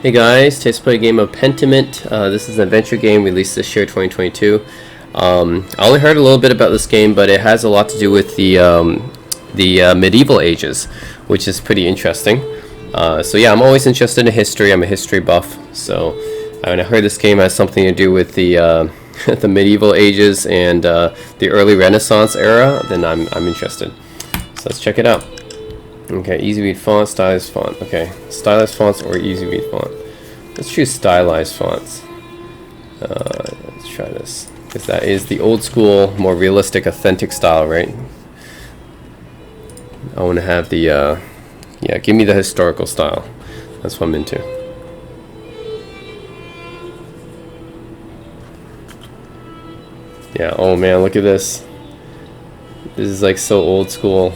Hey guys, today's play a game of Pentiment. This is an adventure game released this year, 2022. I only heard a little bit about this game, but it has a lot to do with the medieval ages, which is pretty interesting. So yeah, I'm always interested in history. I'm a history buff, so when I heard this game has something to do with the the medieval ages and the early Renaissance era, then I'm interested. So let's check it out. Okay, easy read font, stylized font. Okay, stylized fonts or easy read font. Let's choose stylized fonts. Let's try this, because that is the old school, more realistic, authentic style, right? I want to have the, yeah, give me the historical style. That's what I'm into. Yeah, oh man, look at this. This is like so old school.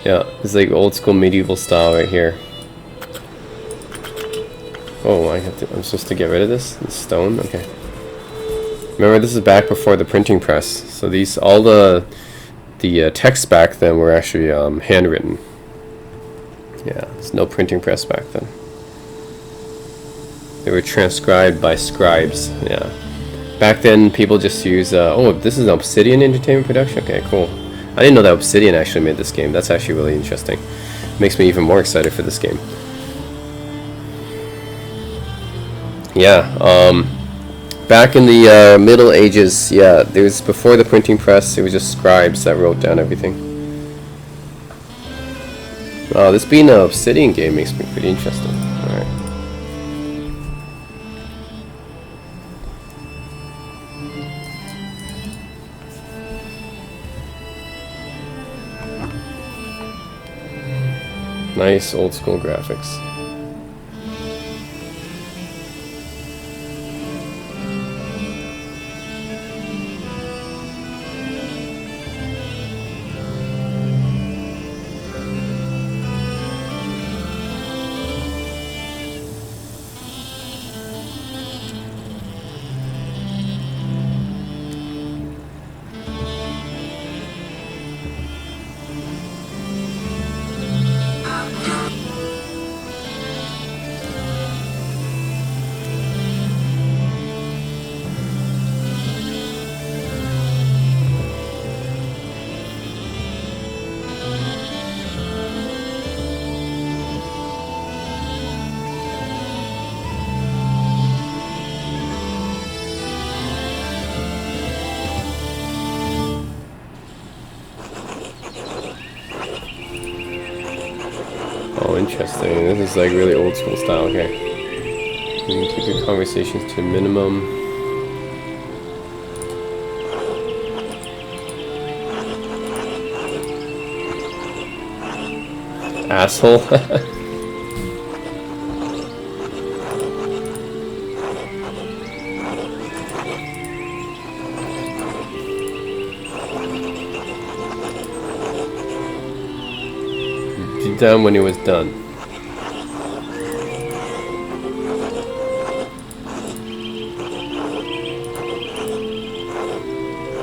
Yeah, it's like old school medieval style right here. Oh, I'm supposed to get rid of this? This stone? Okay. Remember, this is back before the printing press. So all the texts back then were actually handwritten. Yeah, there's no printing press back then. They were transcribed by scribes. Yeah. Back then, people just use. Oh, this is an Obsidian Entertainment production. Okay, cool. I didn't know that Obsidian actually made this game. That's actually really interesting. Makes me even more excited for this game. Yeah, back in the Middle Ages, yeah, there's before the printing press, it was just scribes that wrote down everything. Oh, this being an Obsidian game makes me pretty interested. Alright. Nice old school graphics. Oh, interesting. This is like really old school style. Okay. You can keep your conversations to a minimum. Asshole. Done when it was done.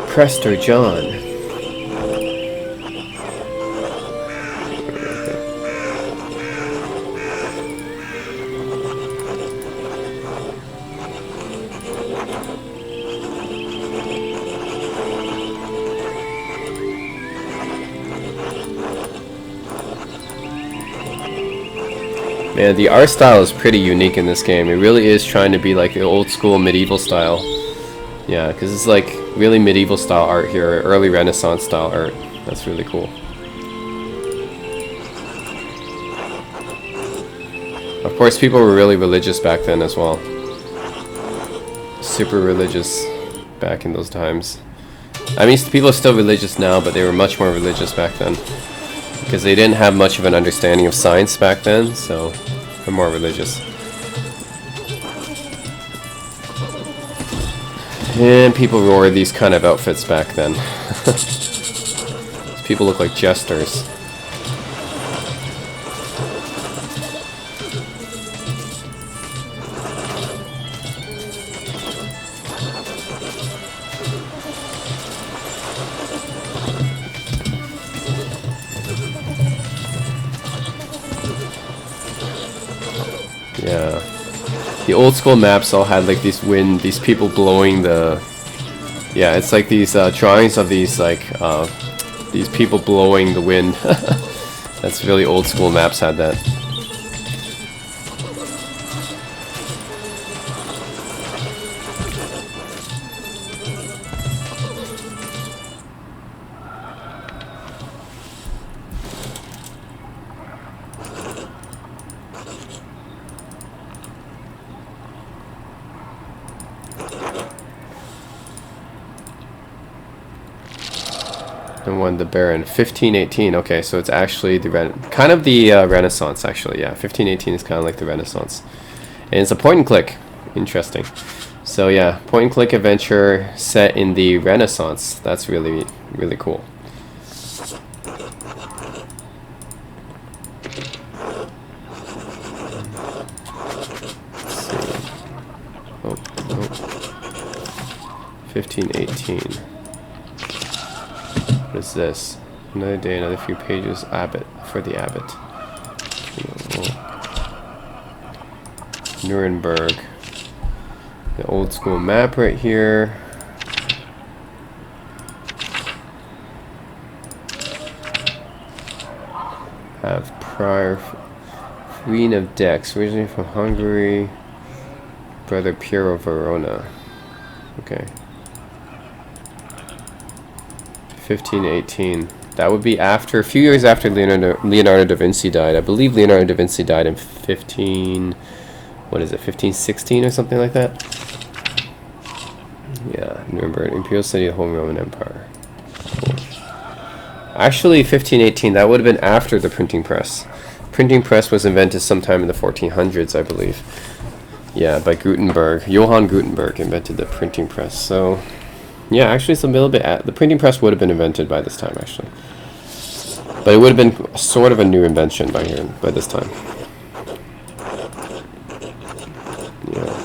Prester John. Man, the art style is pretty unique in this game. It really is trying to be like the old school medieval style. Yeah, because it's like really medieval style art here, early Renaissance style art. That's really cool. Of course, people were really religious back then as well. Super religious back in those times. I mean, people are still religious now, but they were much more religious back then. Because they didn't have much of an understanding of science back then, so they're more religious. And people wore these kind of outfits back then. People look like jesters. Yeah. The old school maps all had like these people blowing the. Yeah, it's like these drawings of these like these people blowing the wind. That's really old school maps had that. And won the Baron 1518. Okay, so it's actually the kind of the Renaissance actually. Yeah, 1518 is kind of like the Renaissance, and it's a point and click. Interesting. So yeah, point and click adventure set in the Renaissance. That's really cool. Oh, 1518. What is this? Another day, another few pages. Abbot for the Abbot. Nuremberg. The old school map right here. Have prior Queen of Dex, originally from Hungary. Brother Piero Verona. Okay. 1518. That would be after, a few years after Leonardo da Vinci died. I believe Leonardo da Vinci died in 1516 or something like that? Yeah, Nuremberg, Imperial City of the Holy Roman Empire. Cool. Actually, 1518, that would have been after the printing press. Printing press was invented sometime in the 1400s, I believe. Yeah, by Gutenberg. Johann Gutenberg invented the printing press, so... Yeah, actually it's a little bit... the printing press would have been invented by this time, actually. But it would have been sort of a new invention by this time. Yeah.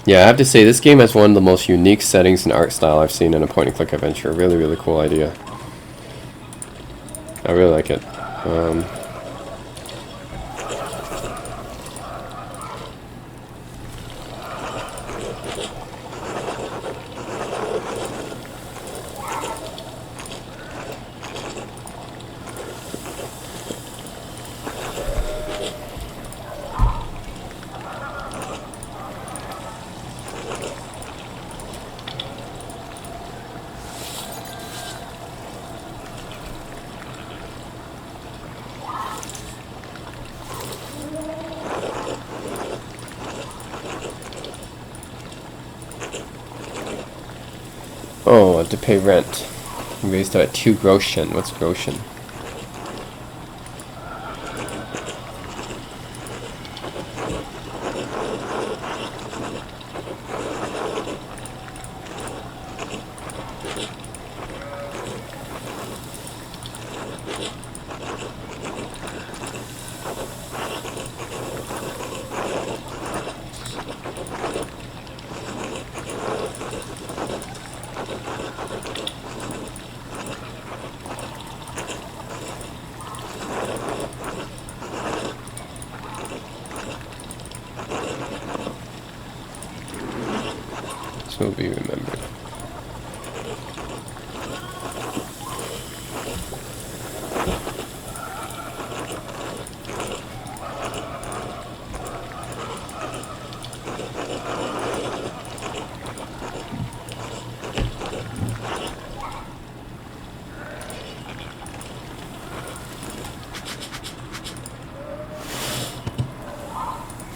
Yeah, I have to say, this game has one of the most unique settings and art style I've seen in a point-and-click adventure. Really cool idea. I really like it. Oh, I have to pay rent. We raised at 2 Groschen. What's Groschen? Will be remembered.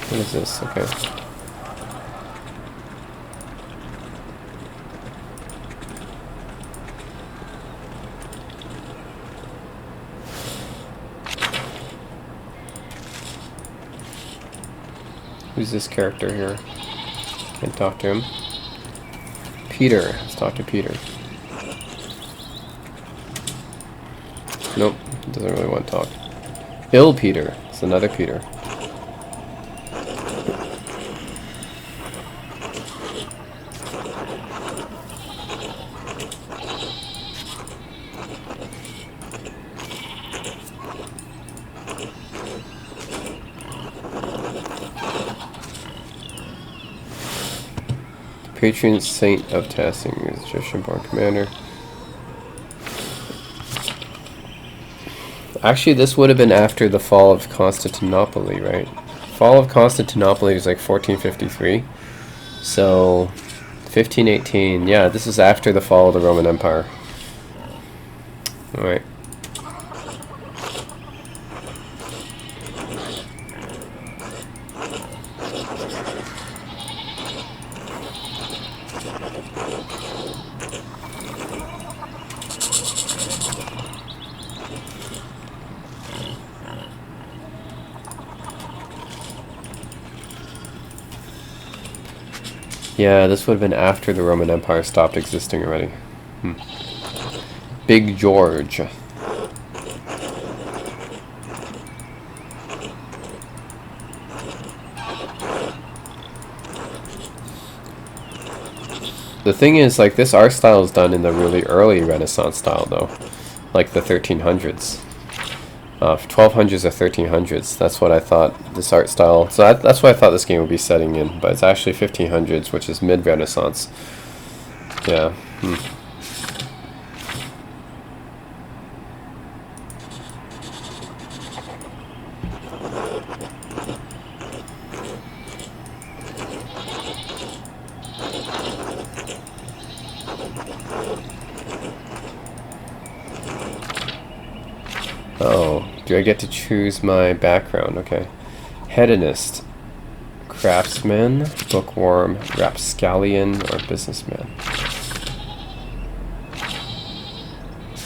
What is this? Okay. Who's this character here? Can talk to him. Peter. Let's talk to Peter. Nope. Doesn't really want to talk. Ill Peter. It's another Peter. Patron saint of testing is Egyptian born commander. Actually, this would have been after the fall of Constantinople, right? Fall of Constantinople was like 1453. So 1518. Yeah, this is after the fall of the Roman Empire. Alright. Yeah, this would have been after the Roman Empire stopped existing already. Big George. The thing is, like, this art style is done in the really early Renaissance style, though. Like the 1300s. 1200s or 1300s. That's what I thought this art style. So that's what I thought this game would be setting in. But it's actually 1500s, which is mid-Renaissance. Yeah. Oh, do I get to choose my background? Okay. Hedonist, craftsman, bookworm, rapscallion, or businessman.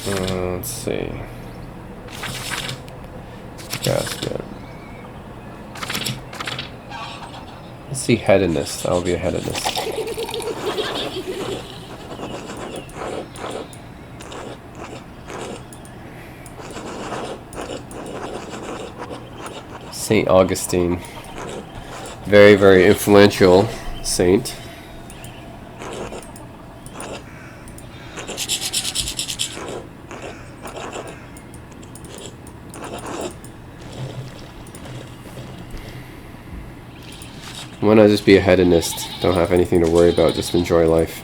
Let's see. Craftsman. Let's see, hedonist. I'll be a hedonist. Saint Augustine, very, very influential saint. Why not just be a hedonist? Don't have anything to worry about, just enjoy life.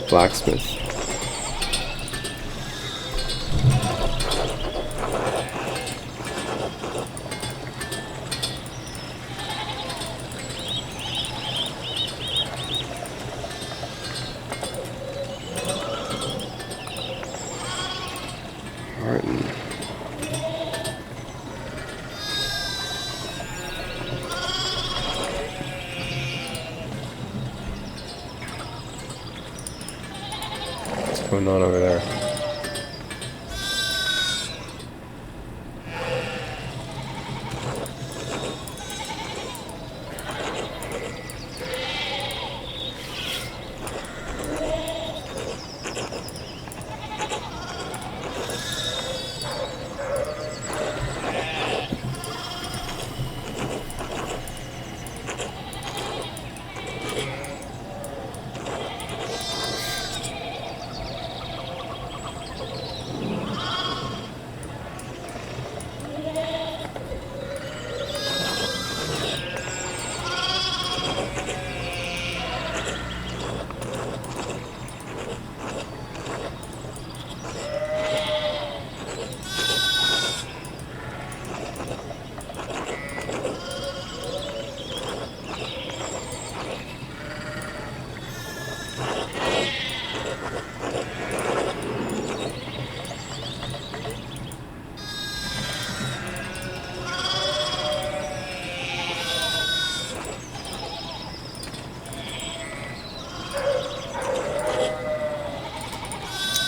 Blacksmith. Martin. What's going on over there?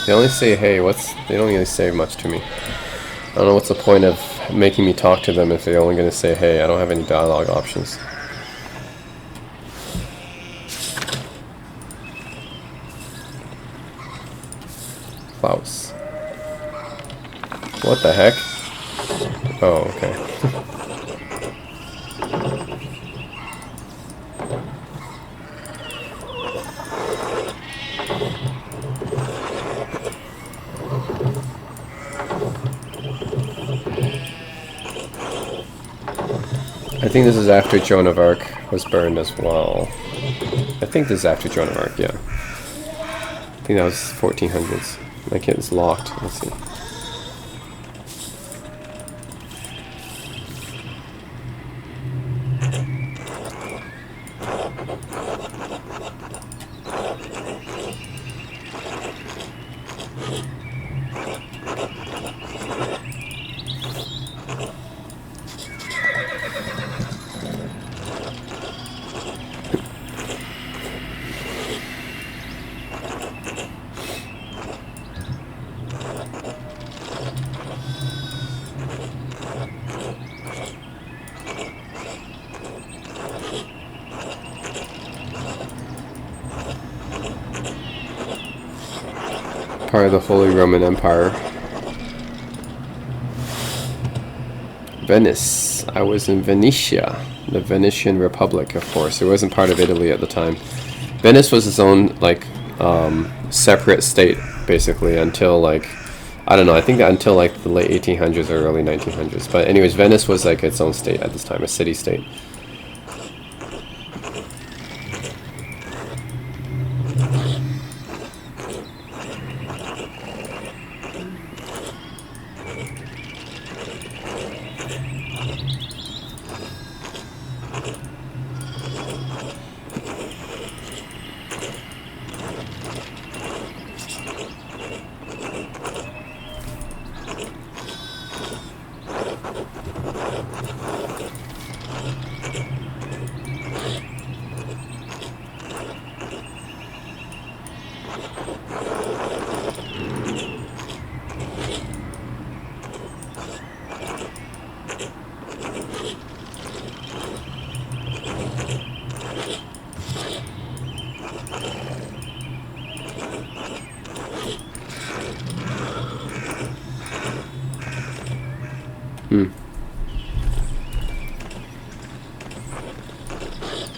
They only say hey, they don't really say much to me. I don't know what's the point of making me talk to them if they're only going to say hey. I don't have any dialogue options. Klaus. What the heck? Oh, okay. I think this is after Joan of Arc was burned as well. I think this is after Joan of Arc, yeah. I think that was 1400s. My kid's locked. Let's see. Part of the Holy Roman Empire. Venice. I was in Venetia, the Venetian Republic, of course. It wasn't part of Italy at the time. Venice was its own, like, separate state, basically, until, like, I don't know, I think until, like, the late 1800s or early 1900s. But anyways, Venice was, like, its own state at this time, a city-state.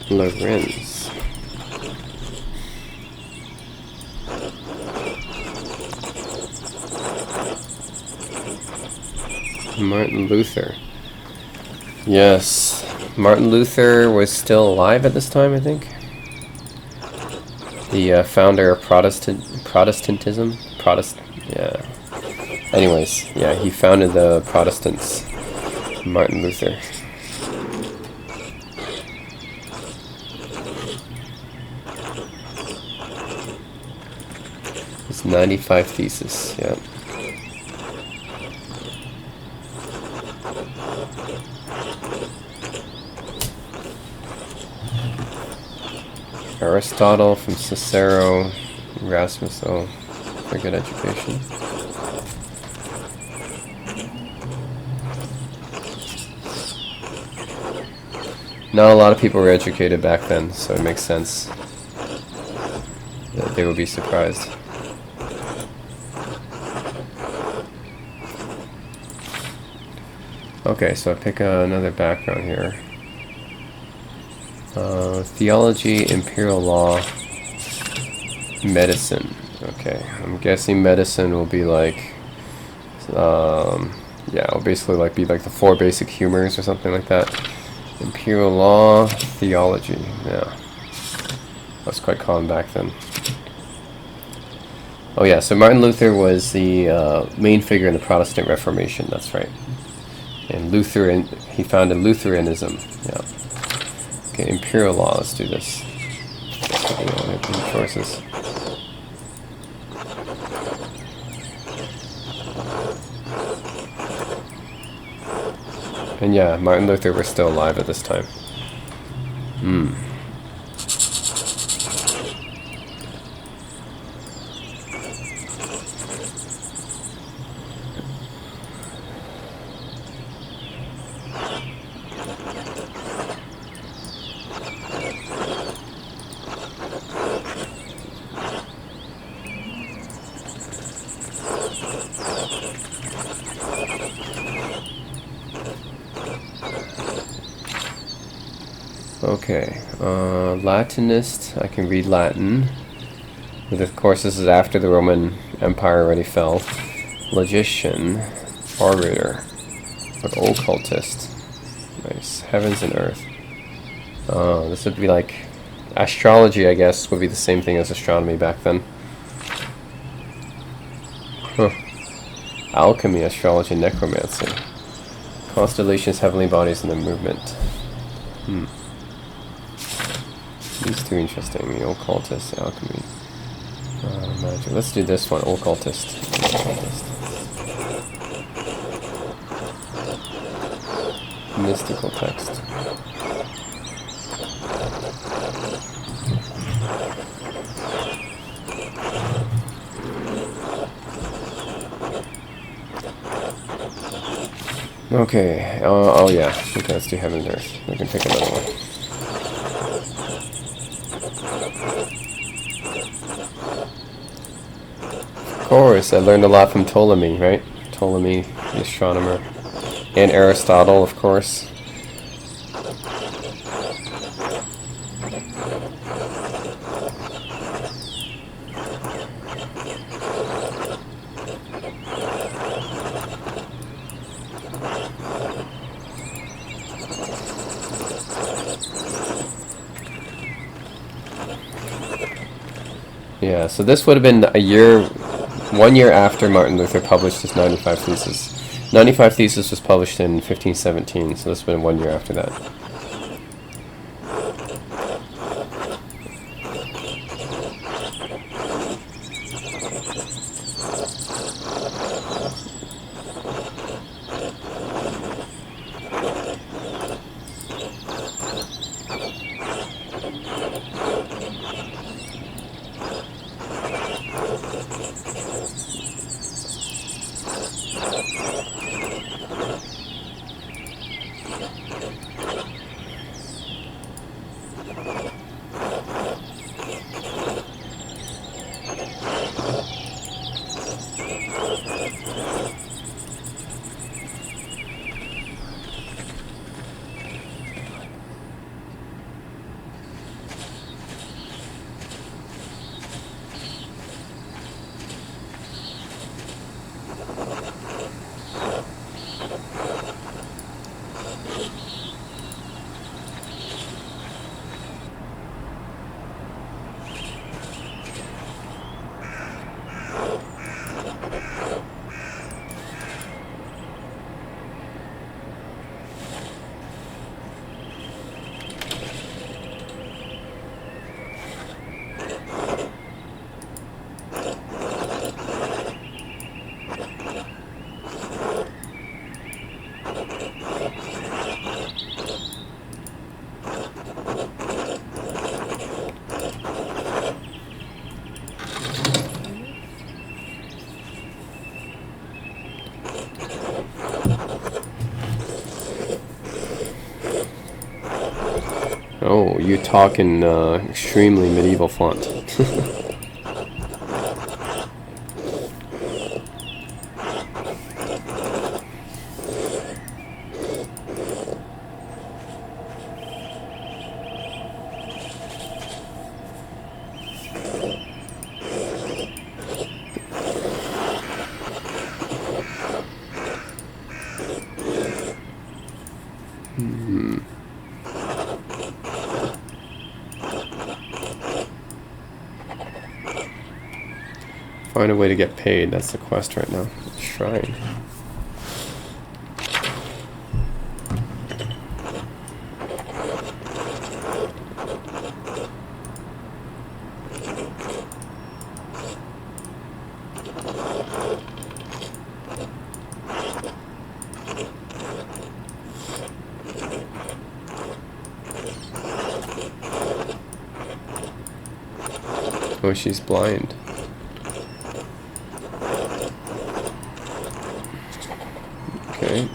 Lorenz. Martin Luther. Yes, Martin Luther was still alive at this time, I think. The founder of Protestantism. Yeah. Anyways, yeah, he founded the Protestants. Martin Luther. It's 95 Thesis, yeah. Aristotle from Cicero, Erasmus, oh, for good education. Not a lot of people were educated back then, so it makes sense that they would be surprised. Okay, so I pick another background here. Theology, imperial law, medicine. Okay, I'm guessing medicine will be like, yeah, it'll basically like be like the 4 basic humors or something like that. Imperial law, theology. Yeah, that's quite common back then. Oh yeah, so Martin Luther was the main figure in the Protestant Reformation. That's right. And he founded Lutheranism. Yeah. Okay, imperial law. Let's do this. Sources. And yeah, Martin Luther was still alive at this time. Okay, Latinist, I can read Latin. But of course, this is after the Roman Empire already fell. Logician, orator, but occultist. Nice. Heavens and earth. This would be like astrology, I guess, would be the same thing as astronomy back then. Huh. Alchemy, astrology, necromancy. Constellations, heavenly bodies, and their movement. These two interesting. The occultist, alchemy. Magic. Let's do this one, occultist. Mystical text. Okay, oh yeah, okay, let's do heaven and earth. We can pick another one. Of course, I learned a lot from Ptolemy, right? Ptolemy, the astronomer. And Aristotle, of course. Yeah, so this would have been 1 year after Martin Luther published his 95 Thesis. 95 Thesis was published in 1517, so this would have been 1 year after that. Oh, you talk in extremely medieval font. Find a way to get paid. That's the quest right now. Shrine. Oh, she's blind. Okay.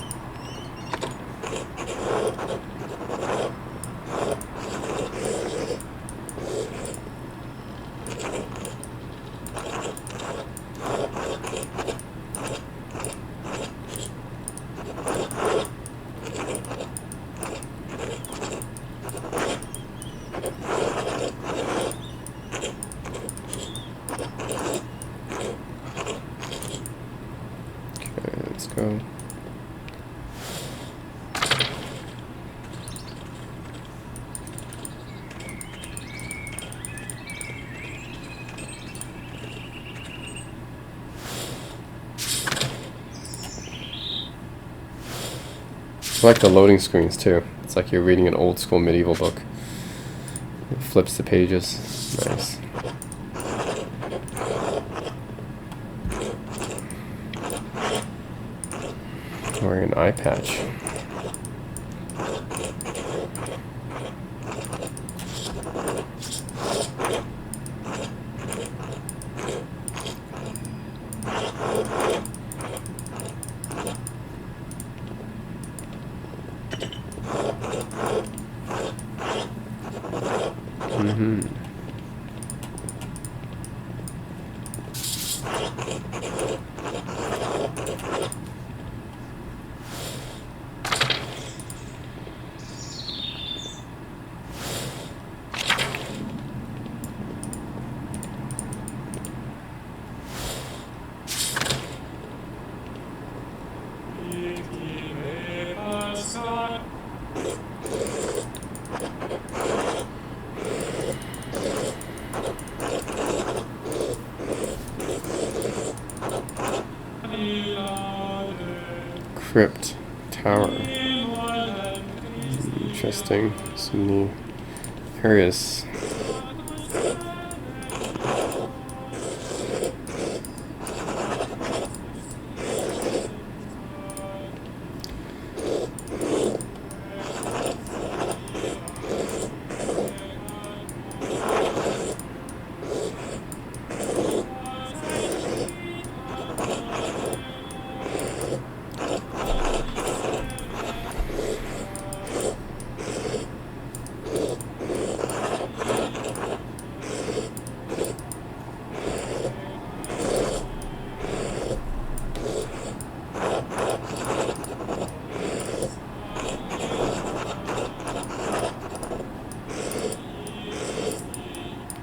go. I like the loading screens too. It's like you're reading an old school medieval book. It flips the pages. Nice. Wearing an eye patch. Crypt Tower. Interesting. Some new areas.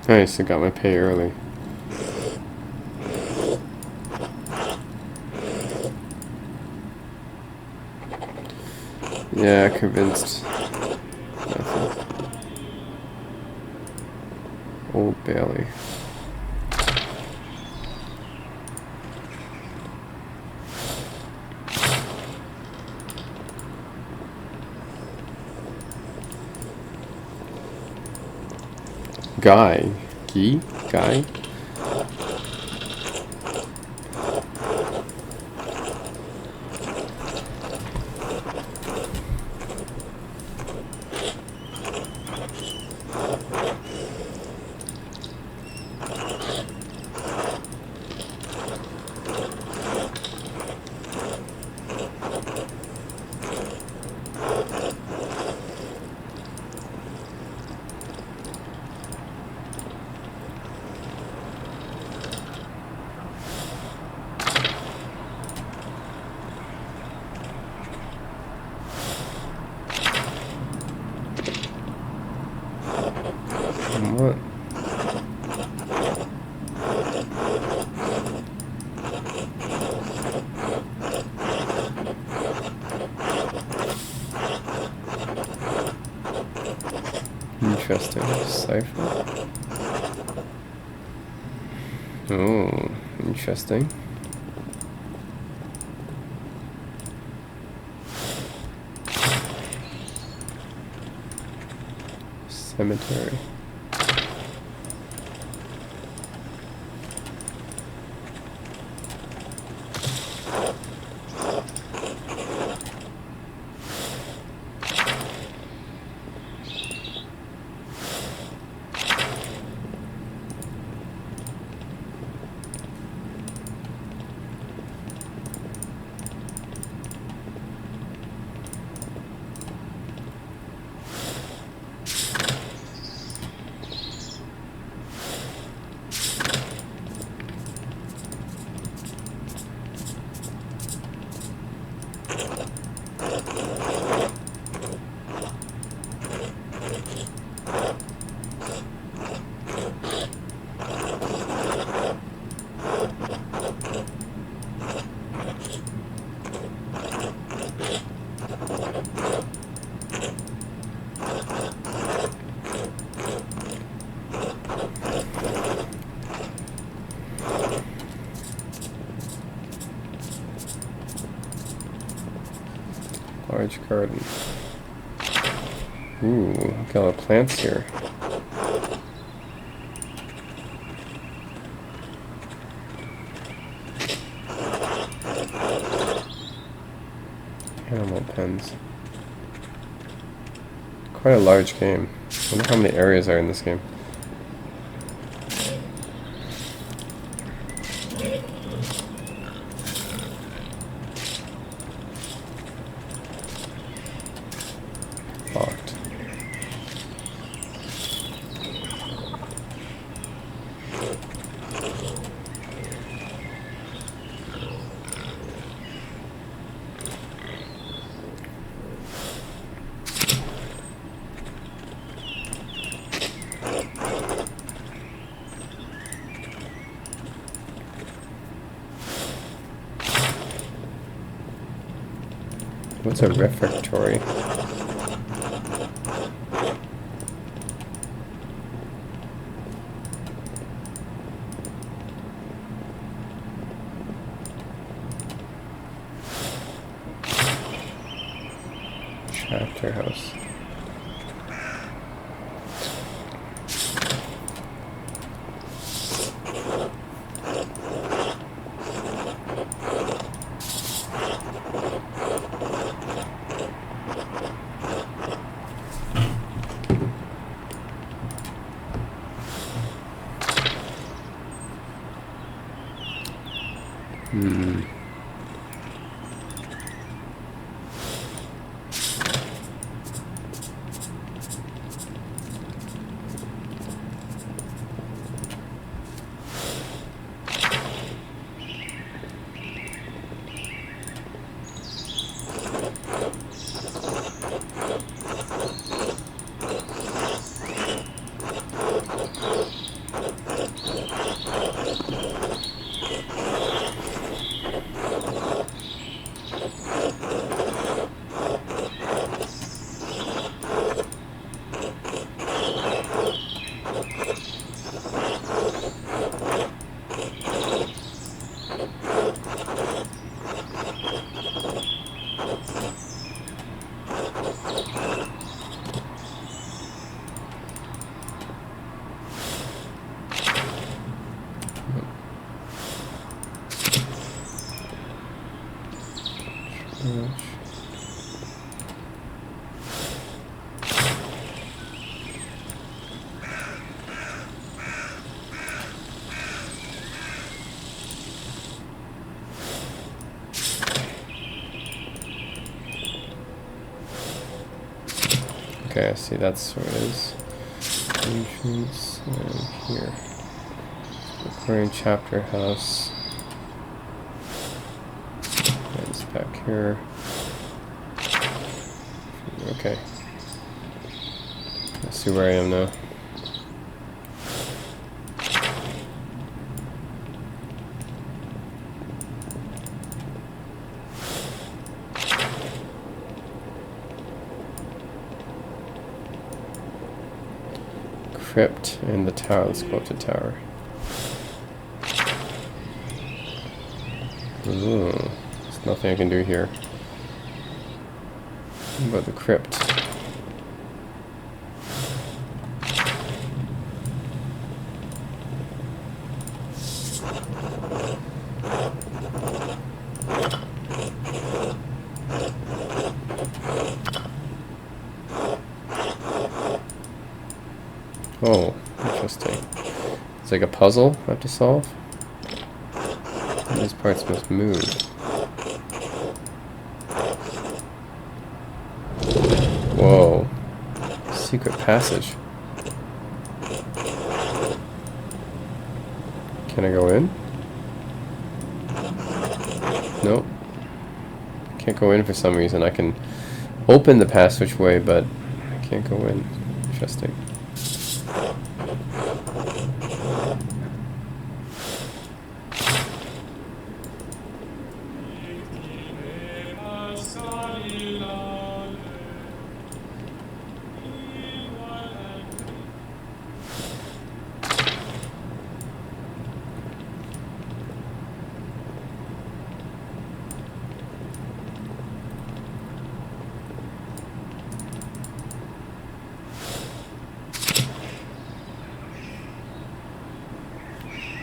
Nice, I got my pay early. Yeah, convinced. Nothing. Old Bailey. Guy. Guy? What? Interesting. Cipher. Oh, interesting. Cemetery. Large garden. Ooh, look at all the plants here. Animal pens. Quite a large game. I wonder how many areas are in this game. Locked. What's a refectory? Chapter house. Okay, I see that's where it is. Entrance here. Aquarium chapter house. It's back here. Okay. I see where I am now. Crypt and the tower. Let's go up to tower. Ooh, there's nothing I can do here. What about the crypt? Oh, interesting. It's like a puzzle I have to solve. And these parts must move. Whoa. Secret passage. Can I go in? Nope. Can't go in for some reason. I can open the passageway, but I can't go in. Interesting.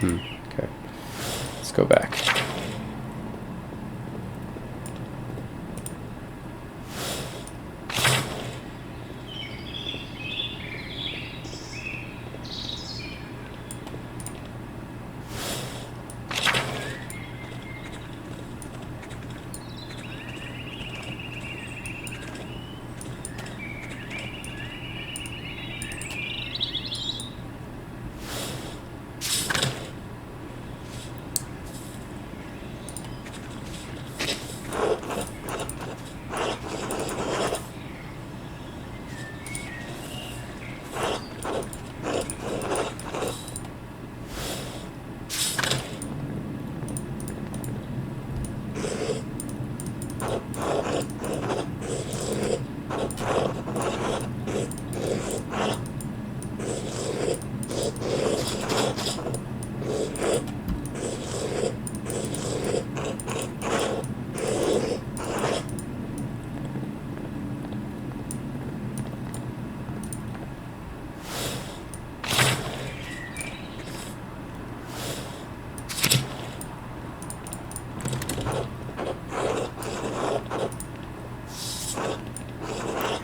Okay, let's go back.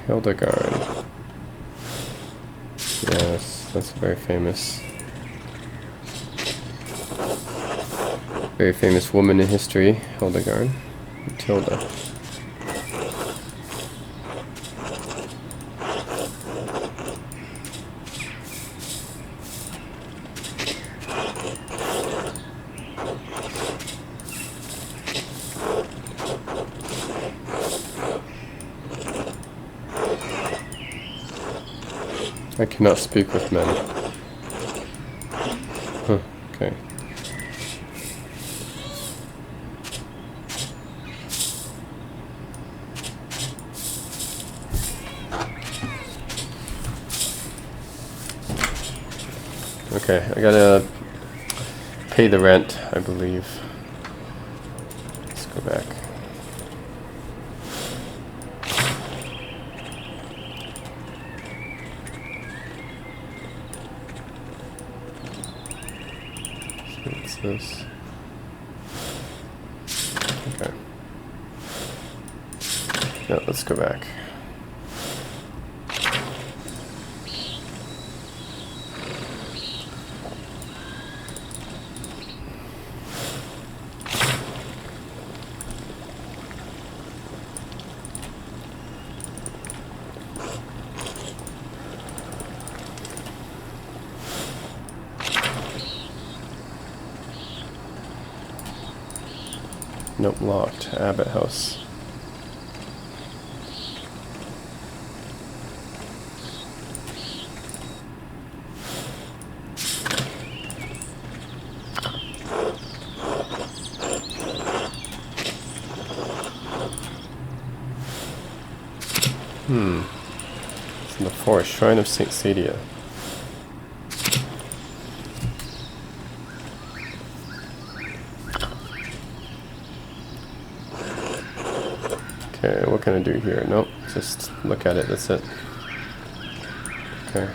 Hildegard. Yes, that's very famous woman in history, Hildegard. Matilda. I cannot speak with men. Huh, okay. Okay, I gotta pay the rent, I believe. Let's go back. What's this? Okay. Yeah, let's go back. Nope, locked. Abbott House. It's in the forest. Shrine of St. Sadia. Okay, what can I do here? Nope, just look at it, that's it. Okay.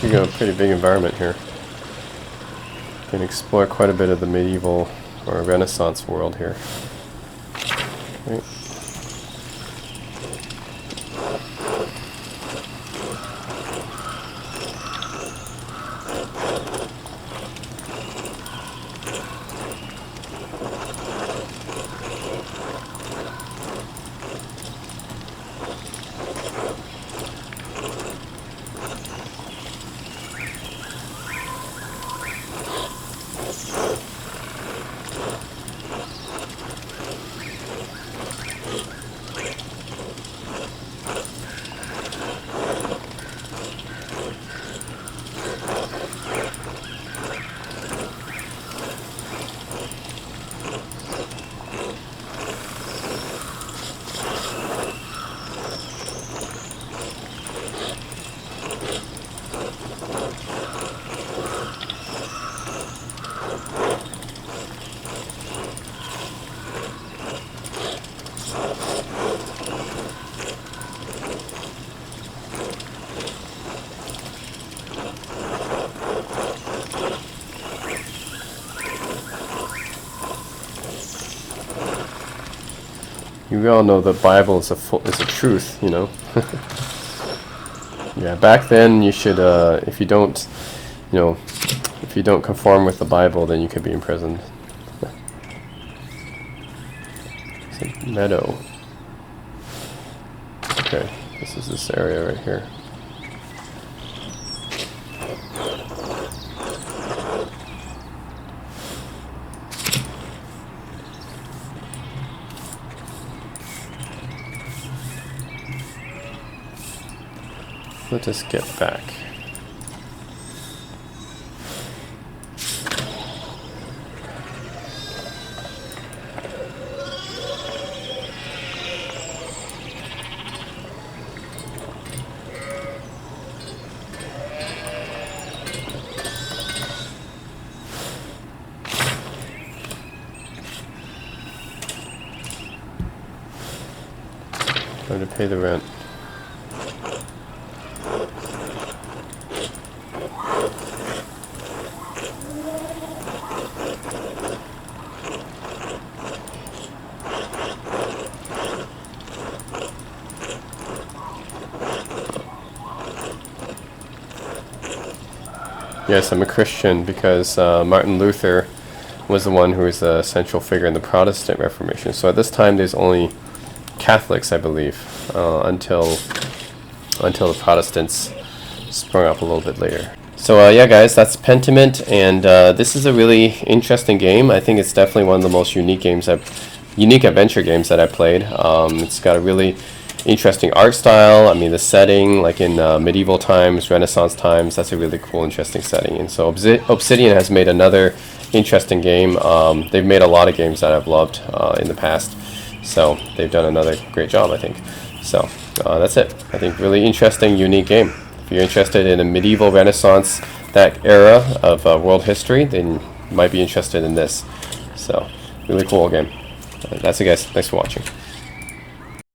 You got a pretty big environment here. You can explore quite a bit of the medieval or Renaissance world here. Right. You all know the Bible is is a truth, you know. Yeah, back then you should, if you don't, you know, if you don't conform with the Bible, then you could be imprisoned. It's a meadow. Okay, this is this area right here. Let us get back. Time to pay the rent. Yes, I'm a Christian because Martin Luther was the one who was the central figure in the Protestant Reformation. So at this time, there's only Catholics, I believe, until the Protestants sprung up a little bit later. So yeah, guys, that's Pentiment, and this is a really interesting game. I think it's definitely one of the most unique adventure games that I played. It's got a really interesting art style. I mean, the setting, like in medieval times, Renaissance times, that's a really cool, interesting setting. And so Obsidian has made another interesting game. They've made a lot of games that I've loved in the past. So they've done another great job, I think. So that's it. I think really interesting, unique game. If you're interested in a medieval Renaissance, that era of world history, then you might be interested in this. So really cool game. That's it, guys. Thanks for watching.